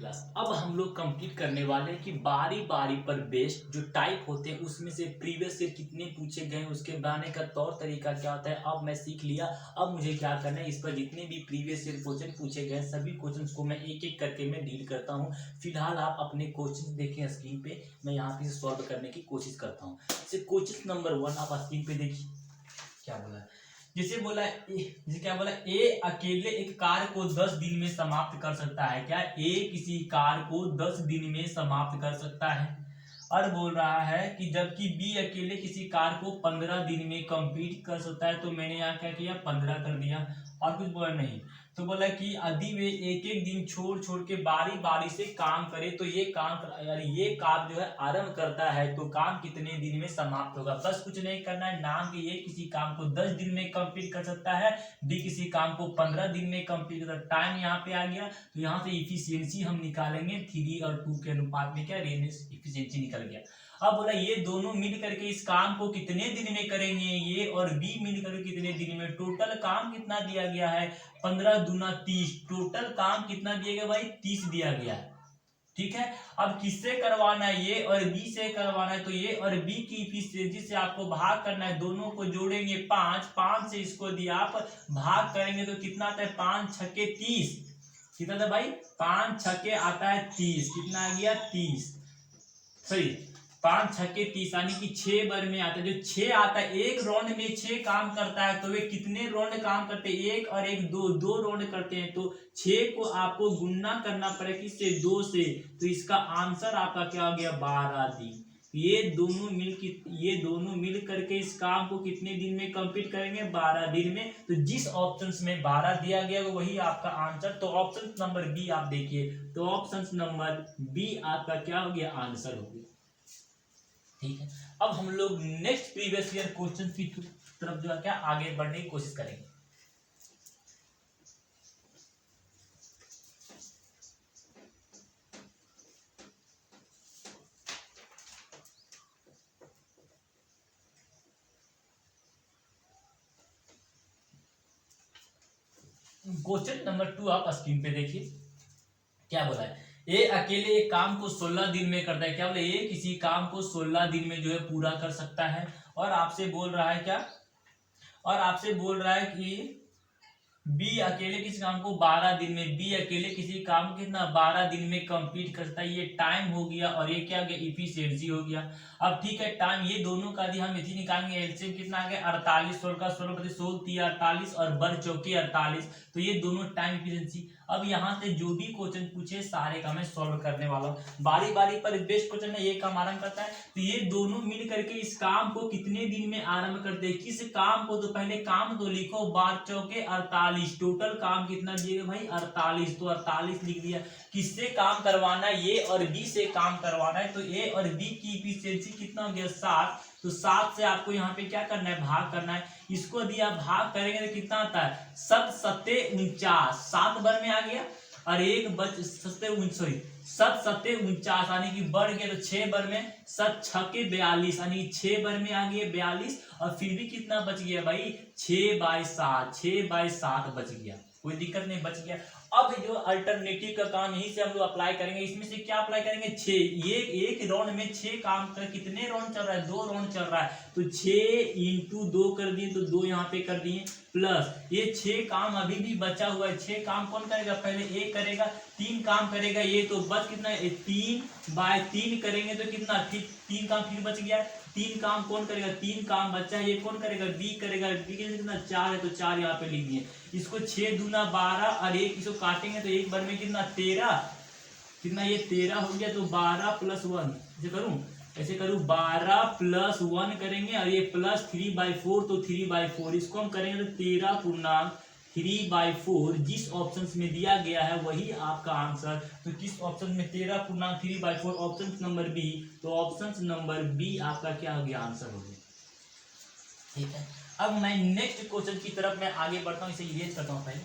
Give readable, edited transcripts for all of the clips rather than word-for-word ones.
Class. अब हम लोग कंप्लीट करने वाले हैं कि बारी बारी पर बेस्ड जो टाइप होते हैं उसमें से प्रीवियस ईयर कितने पूछे गए, उसके बनाने का तौर तरीका क्या होता है। अब मैं सीख लिया, अब मुझे क्या करना है, इस पर जितने भी प्रीवियस ईयर क्वेश्चन पूछे गए सभी क्वेश्चन को मैं एक एक करके मैं डील करता हूँ। फिलहाल आप अपने क्वेश्चन देखें स्क्रीन पे, मैं यहाँ पे सॉल्व करने की कोशिश करता हूँ। जैसे क्वेश्चन नंबर 1 आप स्क्रीन पे देखिए क्या बोला है। जैसे बोला जैसे क्या बोला, ए अकेले एक कार्य को 10 दिन में समाप्त कर सकता है। क्या ए किसी कार्य को 10 दिन में समाप्त कर सकता है। और बोल रहा है कि जबकि बी अकेले किसी कार्य को 15 दिन में कंप्लीट कर सकता है। तो मैंने यहाँ क्या किया, 15 कर दिया और कुछ बोला नहीं। तो बोला कि यदि वे एक एक दिन छोड़ छोड़ के बारी बारी से काम करे तो ये काम जो है आरंभ करता है तो काम कितने दिन में समाप्त होगा। बस कुछ नहीं करना है, नाम के ये किसी काम को 10 दिन में कंप्लीट कर सकता है, डी किसी काम को 15 दिन में कंप्लीट कर सकता है। टाइम यहाँ पे आ गया तो यहाँ से इफिशियंसी हम निकालेंगे 3 और 2 के अनुपात में, क्या इफिशियंसी निकल गया। अब बोला ये दोनों मिल करके इस काम को कितने दिन में करेंगे, ये और बी मिल करके कितने दिन में। टोटल काम कितना दिया गया है, 15 दूना 30। टोटल काम कितना दिया गया भाई, 30 दिया गया है। ठीक है, अब किससे करवाना है, ये और बी से करवाना है। तो ये और बी की इफिशियंसी से आपको भाग करना है, दोनों को जोड़ेंगे 5 से इसको दिया आप भाग करेंगे तो कितना आता है, 5 छक्के 30। कितना था भाई, 5 छक्के आता है 30। कितना आ गया, 30। सही, 5 छक्के 30 यानी कि 6 बार में आता है। जो 6 आता है, एक राउंड में 6 काम करता है तो वे कितने राउंड काम करते हैं, एक और एक दो राउंड करते हैं। तो 6 को आपको गुणना करना पड़ेगा किससे, 2 से। तो इसका आंसर आपका क्या हो गया, 12 दिन। ये दोनों मिल करके इस काम को कितने दिन में कंप्लीट करेंगे, 12 दिन में। तो जिस ऑप्शन में 12 दिया गया वही आपका आंसर। तो ऑप्शन नंबर बी आप देखिए, तो ऑप्शन नंबर बी आपका क्या हो गया, आंसर हो गया। ठीक है, अब हम लोग नेक्स्ट प्रीवियस ईयर क्वेश्चन की तरफ जो है क्या आगे बढ़ने की कोशिश करेंगे। क्वेश्चन नंबर 2 आप स्क्रीन पे देखिए क्या बोला है। ए अकेले एक काम को 16 दिन में करता है। क्या बोले, ए किसी काम को 16 दिन में जो है पूरा कर सकता है। और आपसे बोल रहा है क्या, और आपसे बोल रहा है कि बी अकेले किसी काम को 12 दिन में, बी अकेले किसी काम को कितना 12 दिन में कंप्लीट करता है। ये टाइम हो गया और ये क्या हो गया, इफिशियंसी हो गया। अब ठीक है, टाइम ये दोनों का हम इसी निकालेंगे, एलसीएम कितना आ गया, 48। 16 का 16 बटे 16 3 48 और बर चौके 48। तो ये दोनों टाइम इफिशियंसी। अब यहाँ से जो भी क्वेश्चन पूछे सारे का मैं सॉल्व करने वाला हूँ। बारी बारी पर बेस्ट क्वेश्चन है, ये काम आरंभ करता है। तो ये दोनों मिल करके इस काम को कितने दिन में आरंभ करते हैं, किस काम को। तो पहले काम तो लिखो, 12 चौके 48। टोटल काम कितना दिएगा भाई, 48। तो 48 लिख दिया। किससे काम करवाना है, ये और बी से काम करवाना है। तो ए और बी की इफिशियंसी कितना हो गया, 7। तो 7 से आपको यहाँ पे क्या करना है, भाग करना है। इसको दिया भाग करेंगे तो कितना आता है, 7 सत्ते 49। 7 बार में आ गया और एक बच सत्ते 49 यानी कि बढ़ गया। तो 6 बार में 7 छक्के 42 यानी 6 बार में आ गया 42। और फिर भी कितना बच गया भाई, 6/7 बच गया। कोई दिक्कत नहीं, बच गया। अब जो अल्टरनेटिव का काम यहीं से हम लोग अप्लाई करेंगे। इसमें से क्या अप्लाई करेंगे, 6। ये एक राउंड में 6 काम कर, कितने राउंड चल रहा है, 2 राउंड चल रहा है। तो 6 इंटू 2 कर दिए, तो 2 यहाँ पे कर दिए, प्लस ये 6 काम अभी भी बचा हुआ है। 6 काम कौन करेगा, पहले 1 करेगा, 3 काम करेगा ये। तो बच कितना है, 3/3 करेंगे तो कितना, 3 काम फिर बच गया। 3 काम कौन करेगा, 3 काम बचा है, ये कौन करेगा, बी करेगा। बी के कितना, 4 है तो 4 यहाँ पे लिख दिए। इसको 6 दूना 12 और 1 इसको काटेंगे तो एक बार में कितना, 13। कितना, ये 13 हो गया। तो 12 + 1 ऐसे करूं 12 + 1 करेंगे और ये +3/4। तो 3/4 इसको हम करेंगे तो 13/3/4। जिस ऑप्शन में दिया गया है वही आपका आंसर। तो किस ऑप्शन में, 13/3/4, ऑप्शन नंबर बी। तो ऑप्शन नंबर बी आपका क्या हो गया, आंसर हो गया। ठीक है, अब मैं नेक्स्ट क्वेश्चन की तरफ मैं आगे बढ़ता हूं, इसे इरेज करता हूं पहले।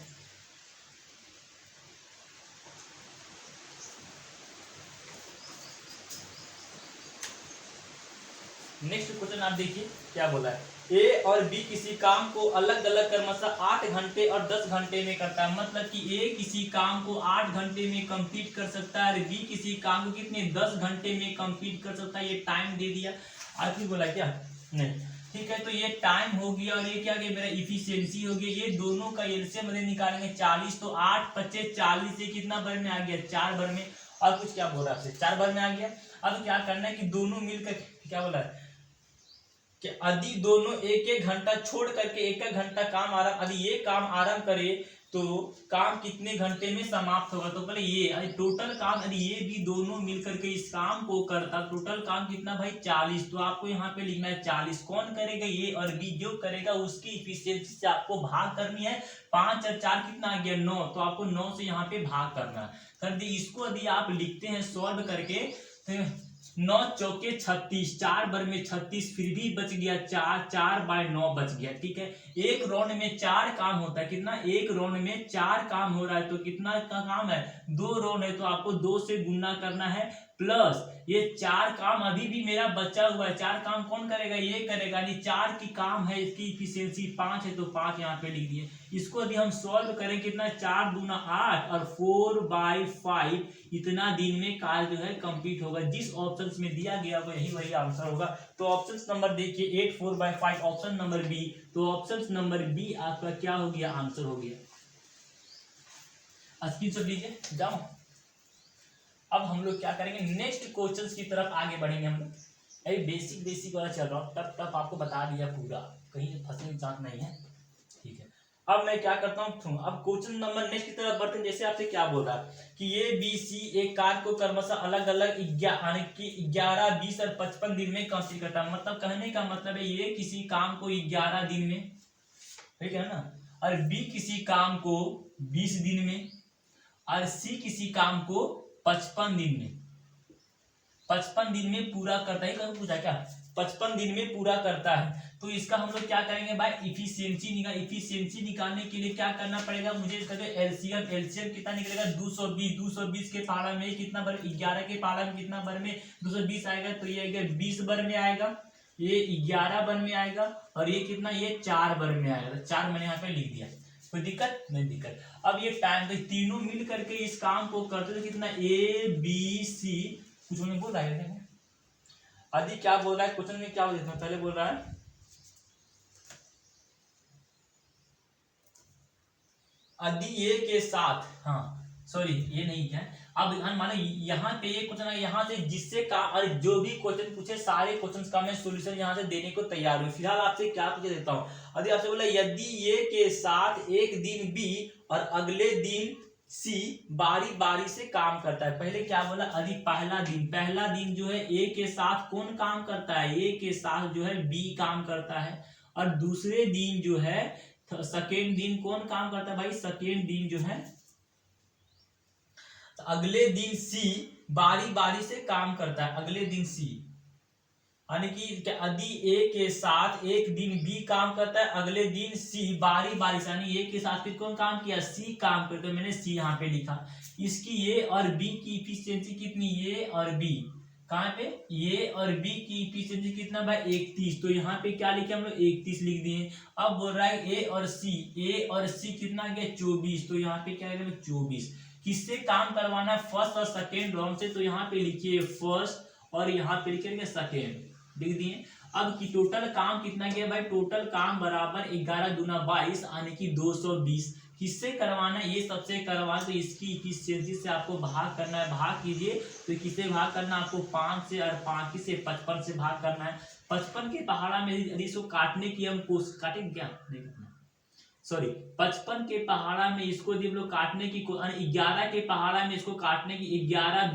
नेक्स्ट क्वेश्चन आप देखिए क्या बोला है। ए और बी किसी काम को अलग अलग क्रमशः 8 घंटे और 10 घंटे में करता है। मतलब कि ए किसी काम को 8 घंटे में कंप्लीट कर सकता है और बी किसी काम को कितने 10 घंटे में कंप्लीट कर सकता है। ये टाइम दे दिया, आखिर बोला क्या नहीं, ठीक है। तो ये टाइम हो गया और ये क्या गया मेरा इफिशियंसी हो गया। ये दोनों का एलसीएम निकालेंगे 40, तो 8 पच्चे 40 से कितना भर में आ गया 4 भर में। और कुछ क्या बोल रहा है आपसे 4 भर में आ गया। अब क्या करना है कि दोनों मिलकर क्या बोला है कि यदि दोनों एक एक घंटा छोड़ करके एक एक घंटा काम आराम, यदि ये काम आराम करे तो काम कितने घंटे में समाप्त होगा। तो पहले ये टोटल काम यदि ये भी दोनों मिलकर के इस काम को करता, टोटल काम कितना भाई 40। तो आपको यहाँ पे लिखना है 40। कौन करेगा ये और बी जो करेगा उसकी इफिशियंसी से आपको भाग करनी है। 5 और 4 कितना आ गया 9, तो आपको 9 से यहाँ पे भाग करना कर दी। इसको यदि आप लिखते हैं सॉल्व करके तो 9 चौके 36, 4 भर में 36, फिर भी बच गया 4, 4/9 बच गया, ठीक है। एक राउंड में 4 काम होता है, कितना एक राउंड में 4 काम हो रहा है, तो कितना का काम है 2 राउंड है, तो आपको 2 से गुना करना है प्लस ये 4 काम अभी भी मेरा बचा हुआ है। 4 काम कौन करेगा ये करेगा, नहीं 4 की काम है, इसकी इफिशियंसी 5 है तो 5 यहाँ पे लिख दिए। इसको यदि हम सॉल्व करें कितना 4 दूना 8 और 4/5 इतना दिन में कार्य जो है कंप्लीट होगा। जिस ऑप्शन में दिया गया होगा यही वही आंसर होगा। तो ऑप्शन नंबर देखिए 8 4/5 ऑप्शन नंबर बी। तो ऑप्शन नंबर बी आपका क्या हो गया आंसर हो गया। स्क्रीनशॉट लीजिए जाओ। अब हम लोग क्या करेंगे नेक्स्ट क्वेश्चंस की तरफ आगे बढ़ेंगे। हम लोग अभी बेसिक वाला चल रहा हूँ, तब आपको बता दिया पूरा, कहीं फंसने चांस नहीं है, ठीक है। अब मैं क्या करता हूँ, अब क्वेश्चन नंबर नेक्स्ट की तरफ बढ़ते हैं। जैसे आपसे क्या बोल रहा है कि ये बी सी एक कार्य को क्रमशः अलग अलग 11, 20 और 55 दिन में कंप्लीट करता है। मतलब कहने का मतलब है ये किसी काम को 11 दिन में, ठीक है ना, और बी किसी काम को 20 दिन में और सी किसी काम को 55 दिन में, 55 दिन में पूरा करता है। कभी पूछा क्या 55 दिन में पूरा करता है। तो इसका हम लोग क्या करेंगे भाई इफिशियंसी निकालने के लिए क्या करना पड़ेगा मुझे, इसका जो एलसीएम कितना निकलेगा 220 के पारा में कितना बर 11 के पारा में कितना बर में 220 आएगा, तो ये आएगा 20 बर में आएगा, ये 11 बर में आएगा और ये कितना ये 4 बर में आएगा। 4 मैंने यहाँ पे लिख दिया, कोई दिक्कत नहीं दिक्कत। अब ये टाइम तो तीनों मिल करके इस काम को करते तो कितना ए बी सी, कुछ उन्हें बोल रहा है आदि क्या बोल रहा है क्वेश्चन में क्या बोल पहले बोल रहा है यदि ये के साथ, हाँ सॉरी ये नहीं है। अब मानो यहाँ पे ये क्वेश्चन है, यहाँ से जिससे का और जो भी क्वेश्चन पूछे सारे क्वेश्चंस का मैं सॉल्यूशन यहाँ से देने को तैयार हूँ। फिलहाल आपसे क्या पूछे देता हूँ, यदि आपसे बोला यदि ये के साथ एक दिन बी और अगले दिन सी बारी बारी से काम करता है। पहले क्या बोला यदि पहला दिन जो है ए के साथ कौन काम करता है, ए के साथ जो है बी काम करता है, और दूसरे दिन जो है सेकेंड दिन कौन काम करता है भाई, सेकेंड दिन जो है तो अगले दिन सी बारी बारी से काम करता है। अगले दिन सी यानी कि यदि ए के साथ एक दिन बी काम करता है, अगले दिन सी बारी बारी से, यानी ए के साथ फिर कौन काम किया सी काम करता है, मैंने सी यहाँ पे लिखा। इसकी ए और बी की इफिशियंसी कितनी, ए और बी कहाँ पे ए और बी की इफिशियंसी कितना भाई 31, तो यहाँ पे क्या लिखे हम लोग 31 लिख दिए। अब बोल रहा है ए और सी कितना गया 24, तो यहाँ पे क्या है 24। किससे काम करवाना है फर्स्ट और सेकेंड राउंड से, तो यहाँ पे लिखिए फर्स्ट और यहाँ पे लिखेंगे सेकेंड लिख दिए। अब की टोटल काम कितना गया भाई, टोटल काम बराबर 11 दूना 22 यानी कि 220। किससे करवाना है ये सबसे करवा, तो इसकी इफिशियंसी से आपको भाग करना है। भाग कीजिए तो किससे भाग करना है आपको 5 से, और 5 से 55 से भाग करना है। 55 के पहाड़ा में यदि इसको काटने की हम कोशिश काटेंगे क्या नहीं सॉरी 55 के पहाड़ा में इसको जब लोग काटने की 11 के पहाड़ा में इसको काटने की 11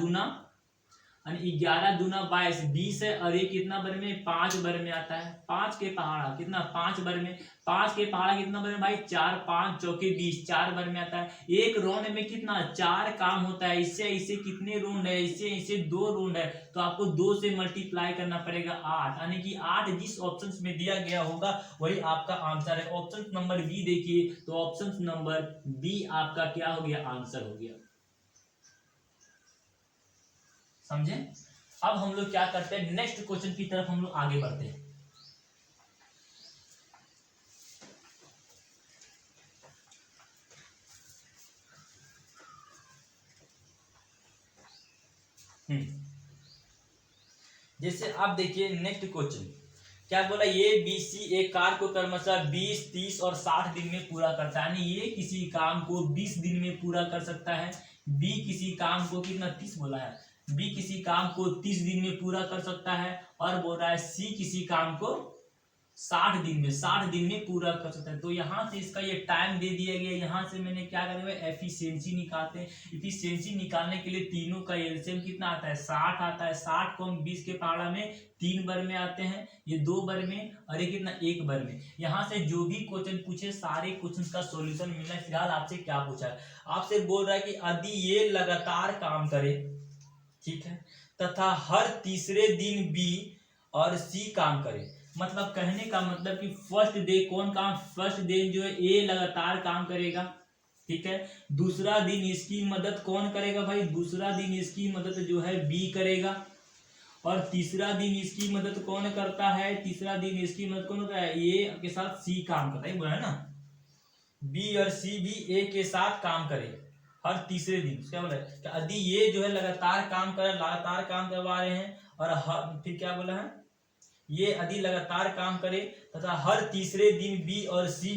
दूना 22 20 है, और ये कितना बर में 5 बर में आता है। 5 के पहाड़ा कितना 5 बर में, 5 के पहाड़ा कितना बर में भाई 4, 5 चौके 20 4 बर में आता है। एक राउंड में कितना 4 काम होता है। इससे इसे कितने राउंड है, इसे 2 राउंड है, तो आपको 2 से मल्टीप्लाई करना पड़ेगा 8, यानी कि 8 जिस ऑप्शन में दिया गया होगा वही आपका आंसर है। ऑप्शन नंबर बी देखिए, तो ऑप्शन नंबर बी आपका क्या हो गया आंसर हो गया, समझे। अब हम लोग क्या करते हैं नेक्स्ट क्वेश्चन की तरफ हम लोग आगे बढ़ते हैं। जैसे आप देखिए नेक्स्ट क्वेश्चन क्या बोला, ये बी सी एक कार्य को क्रमशः 20, 30 और 60 दिन में पूरा करता है, यानी ये किसी काम को 20 दिन में पूरा कर सकता है, बी किसी काम को कितना 30 बोला है, बी किसी काम को 30 दिन में पूरा कर सकता है, और बोल रहा है सी किसी काम को 60 दिन में पूरा कर सकता है। तो यहाँ से इसका ये टाइम दे दिया गया, यहाँ से मैंने क्या करेंगे एफिशिएंसी निकालते हैं। एफिशिएंसी निकालने के लिए तीनों का एलसीएम कितना आता है 60 आता है, 60 को हम 20 के पहाड़ा में 3 बार में आते हैं, ये 2 बार में और ये कितना 1 बार में। यहाँ से जो भी क्वेश्चन पूछे सारे क्वेश्चन का सोल्यूशन मिलना है। फिलहाल आपसे क्या पूछा है, आपसे बोल रहा है कि यदि ये लगातार काम करे, ठीक है, तथा हर तीसरे दिन बी और सी काम करे, मतलब कहने का मतलब कि फर्स्ट डे कौन काम, फर्स्ट डे जो है ए लगातार काम करेगा, ठीक है, दूसरा दिन इसकी मदद कौन करेगा भाई, दूसरा दिन इसकी मदद जो है बी करेगा, और तीसरा दिन इसकी मदद कौन करता है, तीसरा दिन इसकी मदद कौन करता है, ए के साथ सी काम करता है, बोला है ना, बी और सी भी ए के साथ काम करे हर तीसरे दिन। क्या बोला है, यदि ये जो है लगातार काम कर, लगातार काम करवा रहे हैं, और फिर क्या बोला है, ये यदि लगातार काम करे तथा हर तीसरे दिन बी और सी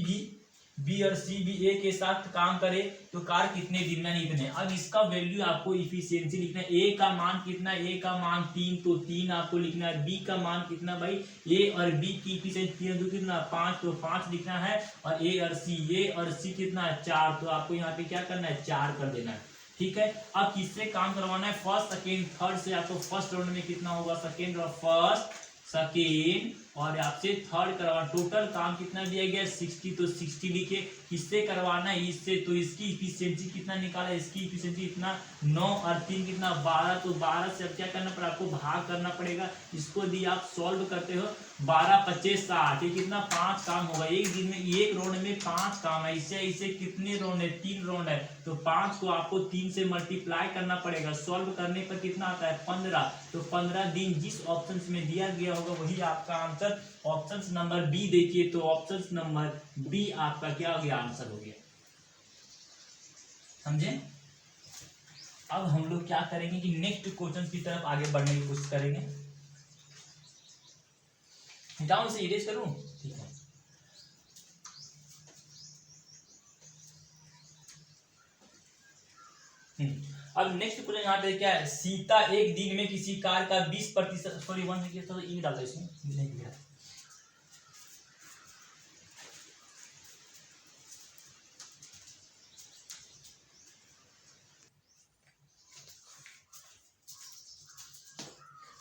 भी ए के साथ काम करे, तो कार्य कितने दिन में इतने। अब इसका वैल्यू आपको इफिशियंसी लिखना है, ए का मान कितना, ए का मान 3, तो 3 आपको लिखना है, बी का मान कितना भाई, ए और बी की इफिशियंसी कितना 5, तो 5 लिखना है, और ए और सी कितना है 4, तो आपको यहाँ पे क्या करना है 4 कर देना है, ठीक है। अब किससे काम करवाना है, फर्स्ट सेकेंड थर्ड से, आपको फर्स्ट राउंड में कितना होगा, सेकेंड और फर्स्ट सेकेंड और आपसे थर्ड करवाना, टोटल काम कितना दिया गया 60, तो 60 लिखे, किससे करवाना है, इससे, तो इसकी इफिशियंसी कितना निकाला, इसकी इफिशियंसी इतना 9 और 3 कितना 12, तो 12 से अब क्या करना पड़ेगा आपको भाग करना पड़ेगा, इसको यदि आप सॉल्व करते हो 12 25 60, ये कितना 5 काम होगा एक दिन में, एक राउंड में 5 काम है, इससे कितने राउंड है 3 राउंड है, तो 5 को आपको 3 से मल्टीप्लाई करना पड़ेगा, सॉल्व करने पर कितना आता है 15, तो 15 दिन जिस ऑप्शन में दिया गया होगा वही आपका आंसर, ऑप्शन नंबर बी देखिए, तो ऑप्शन नंबर बी आपका क्या हो गया, आंसर हो गया, समझे। अब हम लोग क्या करेंगे कि नेक्स्ट क्वेश्चन की तरफ आगे बढ़ने की कोशिश करेंगे, डाउन से इरेज करूं, ठीक है। अब नेक्स्ट क्वेश्चन यहाँ पे क्या है, सीता एक दिन में किसी कार का 20%, सॉरी 1 से तो ई डालता इसमें नहीं गया,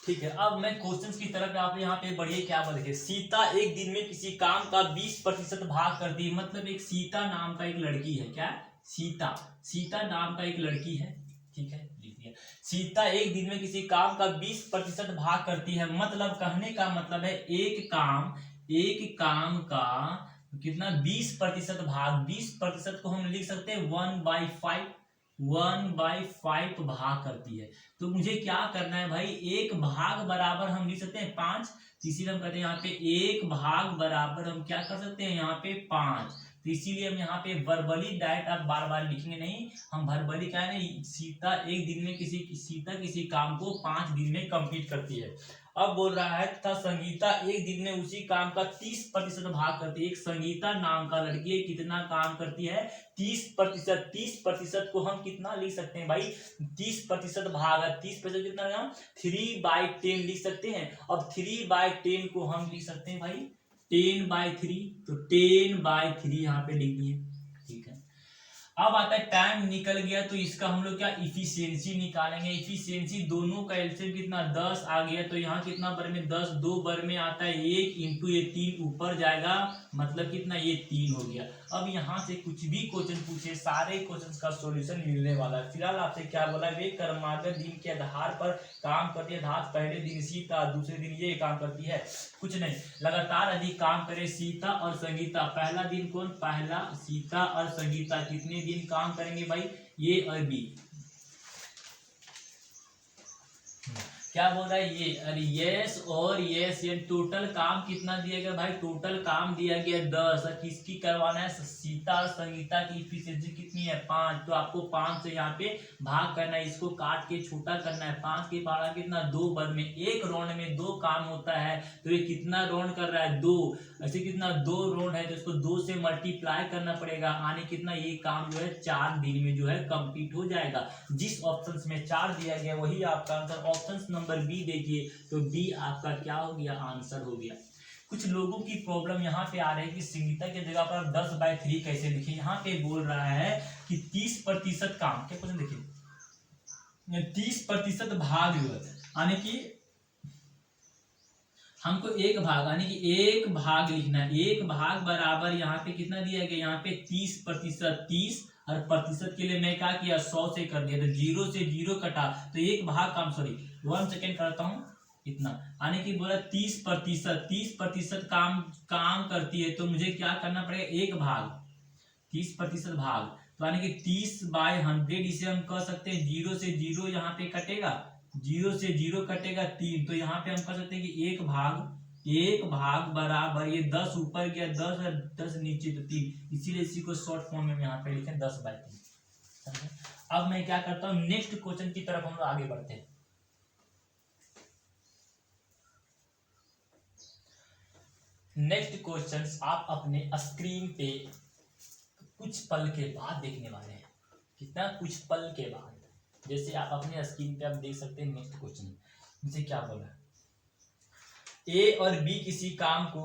ठीक है। अब मैं क्वेश्चंस की तरफ आप यहाँ पे बढ़िए, क्या बोल रहे, सीता एक दिन में किसी काम का 20% भाग करती है, मतलब एक सीता नाम का एक लड़की है, क्या सीता नाम का एक लड़की है, ठीक है, लिख दिया, सीता एक दिन में किसी काम का 20% भाग करती है, मतलब कहने का मतलब है एक काम का कितना 20% भाग, 20% को हम लिख सकते हैं 1/5 भाग करती है, तो मुझे क्या करना है भाई, एक भाग बराबर हम लिख सकते हैं 5, इसीलिए हम कहते हैं यहाँ पे एक भाग बराबर हम क्या कर सकते हैं यहाँ पे 5, तो इसीलिए हम यहाँ पे वर्बली डायरेक्ट आप बार बार लिखेंगे नहीं, हम वर्बली क्या है ना, सीता किसी काम को 5 दिन में कंप्लीट करती है। अब बोल रहा है तथा संगीता एक दिन में उसी काम का 30% भाग करती है, एक संगीता नाम का लड़की है, कितना काम करती है 30%, 30% को हम कितना लिख सकते हैं भाई, 30% भाग है, 30% कितना हम 3/10 लिख सकते हैं। अब 3/10 को हम लिख सकते हैं भाई 10/3, तो 10/3 यहाँ पे लिख दिए, ठीक है। अब आता है टाइम निकल गया, तो इसका हम लोग क्या इफिशियंसी निकालेंगे, इफिशियंसी दोनों का एलसीएम कितना 10 आ गया, तो यहाँ कितना बार में 10, 2 बार में आता है 1 इंटू ये 3 ऊपर जाएगा, मतलब कितना ये 3 हो गया। अब यहाँ से कुछ भी क्वेश्चन पूछे सारे क्वेश्चन का सॉल्यूशन मिलने वाला है। फिलहाल आपसे क्या बोला, वे क्रमागत दिन के आधार पर काम करती है, पहले दिन सीता दूसरे दिन ये काम करती है, कुछ नहीं, लगातार यदि काम करे सीता और संगीता, पहला दिन कौन, पहला सीता और संगीता कितने दिन काम करेंगे भाई, ये और बी, क्या बोल रहा है ये, अरे यस और यस, ये टोटल काम कितना दिया गया भाई, टोटल काम दिया गया 10। किसकी करवाना है, सीता और संगीता की इफिशिएंसी कितनी है 5, तो आपको 5 से यहाँ पे भाग करना है, इसको काट के छोटा करना है। 5 के पहाड़ा कितना 2 वर्ग में, एक राउंड में 2 काम होता है, तो ये कितना राउंड कर रहा है 2, ऐसे कितना 2 राउंड है, तो इसको 2 से मल्टीप्लाई करना पड़ेगा, आने कितना ये काम जो है 4 दिन में जो है कंप्लीट हो जाएगा। जिस ऑप्शन में 4 दिया गया वही आपका आंसर। ऑप्शन नंबर बी देखिए, तो बी आपका क्या हो गया, आंसर हो गया। कुछ लोगों की प्रॉब्लम यहाँ पे आ रही है कि संगीता की जगह पर 10/3 कैसे लिखे। यहाँ पे बोल रहा है कि 30% काम, क्या क्वेश्चन देखिए, 30% भाग यानी कि हमको एक भाग यानी कि एक भाग लिखना है, एक भाग बराबर यहाँ पे कितना दिया गया, यहाँ पे 30%, 30 और प्रतिशत के लिए मैं क्या किया 100 से कर दिया, तो 0 से 0 कटा, तो एक भाग काम, सॉरी 1 सेकेंड करता हूँ इतना, यानी कि बोला 30% काम करती है, तो मुझे क्या करना पड़ेगा, एक भाग 30% भाग, तो यानी कि 30/100, इसे हम कह सकते हैं 0 से 0 यहाँ पे कटेगा, 0 से 0 कटेगा 3, तो यहाँ पे हम कह सकते हैं कि एक भाग बराबर, ये 10 ऊपर गया 10 और 10 नीचे तो 3, इसीलिए इसी को शॉर्ट फॉर्म में यहाँ पे लिखें 10/3। अब मैं क्या करता हूँ, नेक्स्ट क्वेश्चन की तरफ हम लोग आगे बढ़ते हैं। नेक्स्ट क्वेश्चन आप अपने स्क्रीन पे कुछ पल के बाद देखने वाले हैं, कितना कुछ पल के बाद, जैसे आप अपने स्क्रीन पे आप देख सकते हैं। नेक्स्ट क्वेश्चन मुझे क्या बोला, ए और बी किसी काम को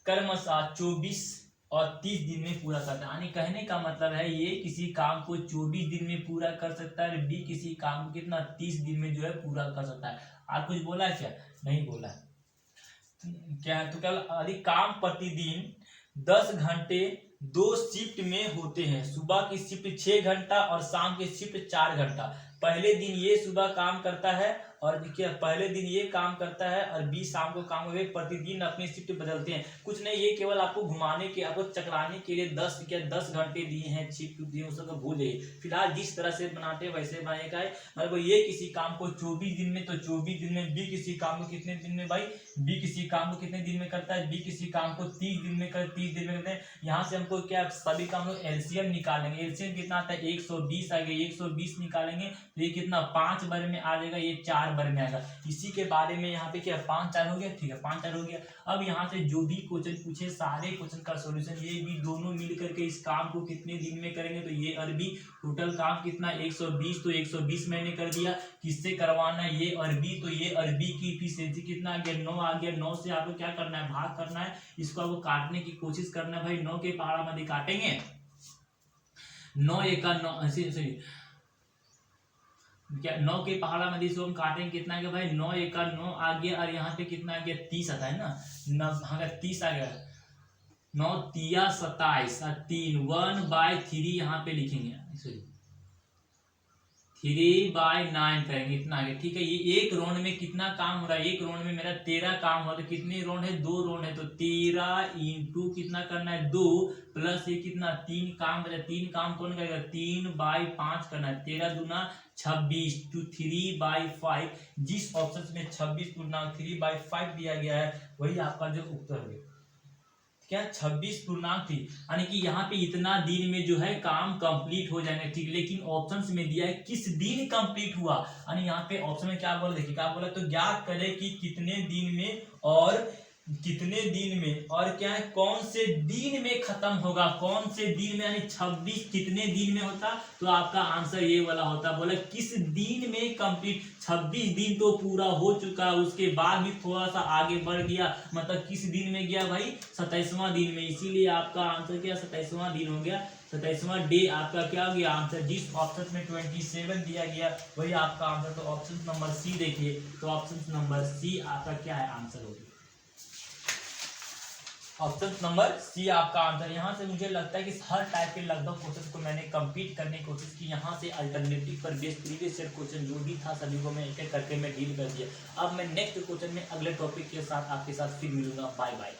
क्रमशः 24 और 30 दिन में पूरा करता है, यानी कहने का मतलब है ये किसी काम को 24 दिन में पूरा कर सकता है और बी किसी काम को कितना 30 दिन में जो है पूरा कर सकता है। आप कुछ बोला है क्या, नहीं बोला है क्या, तो क्या अधिक काम प्रतिदिन 10 घंटे 2 शिफ्ट में होते हैं, सुबह की शिफ्ट 6 घंटा और शाम की शिफ्ट 4 घंटा। पहले दिन ये सुबह काम करता है और देखिए पहले दिन ये काम करता है और 20 शाम को काम हुए, प्रतिदिन अपनी शिफ्ट बदलते हैं। कुछ नहीं, ये केवल आपको घुमाने के, आपको चकराने के लिए 10 घंटे दिए हैं, शिफ्ट दिए हैं, उसको भूल जाइए। फिलहाल जिस तरह से बनाते हैं वैसे बनाएगा, मतलब ये किसी काम को 24 दिन में, तो 24 दिन में, बी किसी काम को कितने दिन में भाई, बी किसी काम को कितने दिन में करता है, बी किसी काम को 30 दिन में 30 दिन में करते हैं। यहाँ से हमको क्या सभी काम लोग एलसीएम निकालेंगे, एलसीएम कितना आता है 120 आ गया, 120 निकालेंगे तो ये कितना 5 वर्ग में आ जाएगा, ये 4 वर्ग में आएगा। इसी के बारे में यहाँ पे क्या 5-4 हो गया, ठीक है 5-4 हो गया। अब यहाँ से जो भी क्वेश्चन पूछे सारे क्वेश्चन का सॉल्यूशन, ये भी दोनों मिल करके इस काम को कितने दिन में करेंगे, तो ये और बी टोटल काम कितना 120, तो 120 मैंने कर दिया। किससे करवाना है, ये और बी, तो ये और बी की इफिशिएंसी कितना आ गया 9 आ गया। 9 से आपको क्या करना है, भाग करना है, इसको आपको काटने की कोशिश करना है भाई। 9 के पहाड़ा मध्य काटेंगे, 9 एका 9, सॉरी क्या 9 के पहाड़ा मध्य इसको हम काटेंगे, कितना आ गया भाई 9 एका 9 आ गया, और यहाँ पे कितना आ गया 30 आता है ना, हाँ 30 आ गया, 9 तिया 27 और 3 1/3 यहाँ पे लिखेंगे, सॉरी 3/9 करेंगे, इतना आ गया, ठीक है। ये एक राउंड में कितना काम हो रहा है, एक राउंड में मेरा 13 काम हो रहा है, तो कितने राउंड है 2 राउंड है, तो 13 इंटू कितना करना है 2 प्लस ये कितना 3 काम बचा, 3 काम कौन करेगा 3/5 करना है, 13 दूना 26 to 3/5। जिस ऑप्शन में 26 पूर्णांक 3/5 दिया गया है वही आपका जो उत्तर है, क्या 26 पूर्णांक थी, यानी कि यहाँ पे इतना दिन में जो है काम कंप्लीट हो जाएगा, ठीक। लेकिन ऑप्शंस में दिया है किस दिन कंप्लीट हुआ, यानी यहाँ पे ऑप्शन में क्या बोला, देखिए क्या बोला, तो ज्ञात करें कि कितने दिन में और कितने दिन में और क्या है कौन से दिन में खत्म होगा, कौन से दिन में, यानी 26 कितने दिन में होता, तो आपका आंसर ये वाला होता। बोला किस दिन में कंप्लीट, 26 दिन तो पूरा हो चुका, उसके बाद भी थोड़ा सा आगे बढ़ गया, मतलब किस दिन में गया भाई 27वां दिन में, इसीलिए आपका आंसर क्या 27वां दिन हो गया, 27वां डे आपका क्या हो गया आंसर। जिस ऑप्शन में 27 दिया गया वही आपका आंसर, तो ऑप्शन नंबर सी देखिए, तो ऑप्शन नंबर सी आपका क्या है आंसर होगा, ऑप्शन नंबर सी आपका आंसर। यहाँ से मुझे लगता है कि हर टाइप के लगभग क्वेश्चन को मैंने कंप्लीट करने की कोशिश की, यहाँ से अल्टरनेटिव पर बेस्ड प्रीवियस ईयर क्वेश्चन जो भी था सभी को मैं एक एक करके मैं डील कर दिया। अब मैं नेक्स्ट क्वेश्चन में अगले टॉपिक के साथ आपके साथ फिर मिलूंगा, बाय बाय।